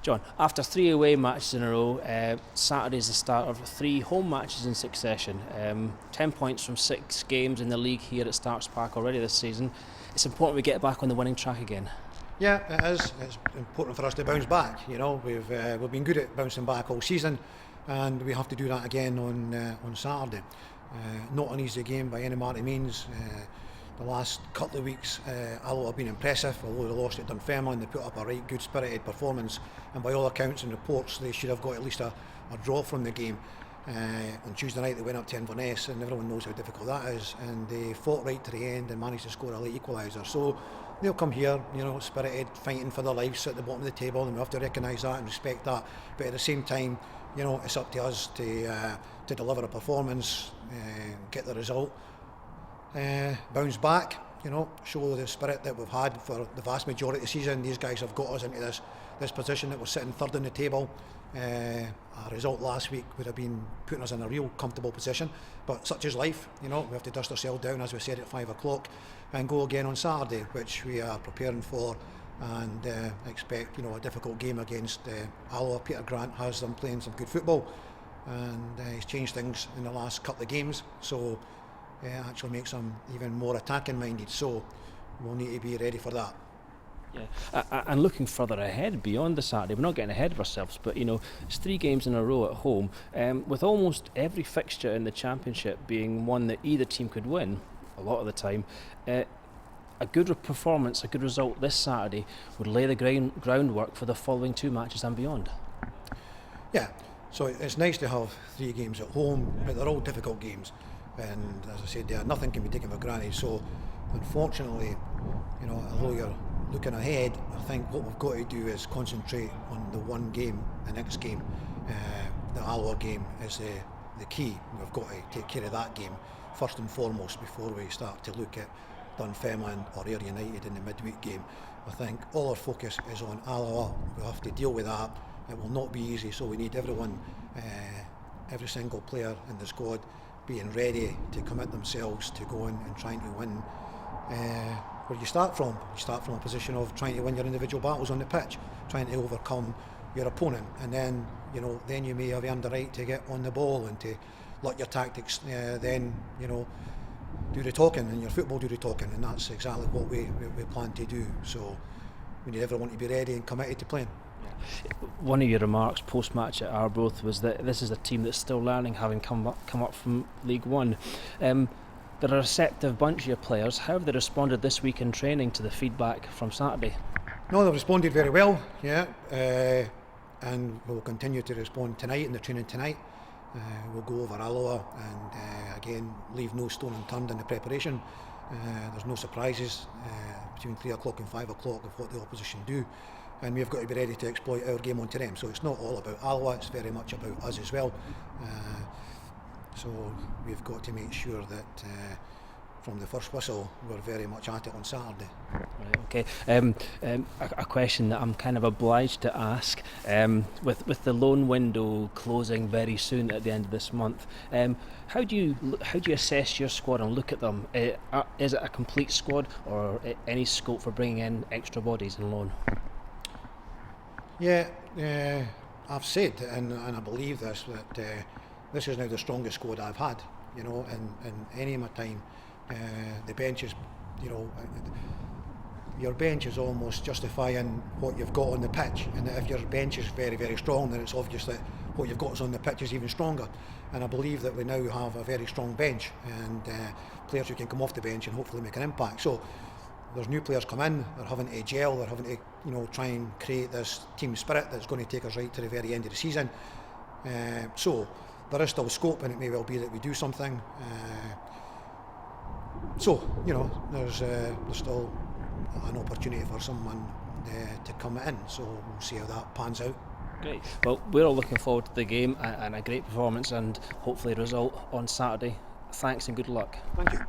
John, after 3 away matches in a row, Saturday is the start of 3 home matches in succession. 10 points from 6 games in the league here at Starks Park already this season. It's important we get back on the winning track again. Yeah, it is. It's important for us to bounce back. You know, we've been good at bouncing back all season, and we have to do that again on Saturday. Not an easy game by any marty means. The last couple of weeks, Alloa have been impressive. Although they lost at Dunfermline, they put up a right good spirited performance, and by all accounts and reports, they should have got at least a draw from the game. On Tuesday night they went up to Inverness, and everyone knows how difficult that is, and they fought right to the end and managed to score a late equaliser. So they'll come here, you know, spirited, fighting for their lives at the bottom of the table, and we have to recognise that and respect that. But at the same time, you know, it's up to us to deliver a performance, get the result, bounce back, you know, show the spirit that we've had for the vast majority of the season. These guys have got us into this position that we're sitting third in the table. A result last week would have been putting us in a real comfortable position, but such is life, you know. We have to dust ourselves down, as we said, at 5 o'clock and go again on Saturday, which we are preparing for, and expect, you know, a difficult game against Alloa. Peter Grant has them playing some good football, and he's changed things in the last couple of games, so it actually makes them even more attacking minded, so we'll need to be ready for that. Yeah, and looking further ahead beyond the Saturday, we're not getting ahead of ourselves, but you know, it's 3 games in a row at home, with almost every fixture in the Championship being one that either team could win a lot of the time. A good performance, a good result this Saturday would lay the groundwork for the following 2 matches and beyond. Yeah, so it's nice to have 3 games at home, but they're all difficult games, and as I said there, nothing can be taken for granted. So unfortunately, you know, although you're looking ahead, I think what we've got to do is concentrate on the one game, the next game. The Alloa game is the key. We've got to take care of that game first and foremost before we start to look at Dunfermline or Ayr United in the midweek game. I think all our focus is on Alloa. We have to deal with that. It will not be easy, so we need everyone, every single player in the squad being ready to commit themselves to going and trying to win. Where you start from a position of trying to win your individual battles on the pitch, trying to overcome your opponent, and then, you know, then you may have earned the right to get on the ball and to let your tactics then, you know, do the talking, and your football do the talking, and that's exactly what we plan to do. So we need everyone to be ready and committed to playing. One of your remarks post-match at Arbroath was that this is a team that's still learning, having come up from League One. They're a receptive bunch of your players. How have they responded this week in training to the feedback from Saturday? No, they've responded very well, yeah, and we'll continue to respond tonight in the training tonight. We'll go over Alloa and again leave no stone unturned in the preparation. There's no surprises between 3 o'clock and 5 o'clock of what the opposition do, and we've got to be ready to exploit our game onto them. So it's not all about Alloa, it's very much about us as well. So we've got to make sure that from the first whistle we're very much at it on Saturday. Right, okay. A question that I'm kind of obliged to ask, with the loan window closing very soon at the end of this month, how do you assess your squad and look at them? Is it a complete squad, or any scope for bringing in extra bodies in loan? Yeah, I've said, and I believe this, that this is now the strongest squad I've had, you know, in any of my time. The bench is, you know, your bench is almost justifying what you've got on the pitch, and if your bench is very, very strong, then it's obvious that what you've got on the pitch is even stronger. And I believe that we now have a very strong bench, and players who can come off the bench and hopefully make an impact. So there's new players come in, they're having to gel, they're having to, you know, try and create this team spirit that's going to take us right to the very end of the season. So there is still scope, and it may well be that we do something. So, you know, there's still an opportunity for someone to come in, so we'll see how that pans out. Great. Well, we're all looking forward to the game and a great performance, and hopefully a result on Saturday. Thanks and good luck. Thank you.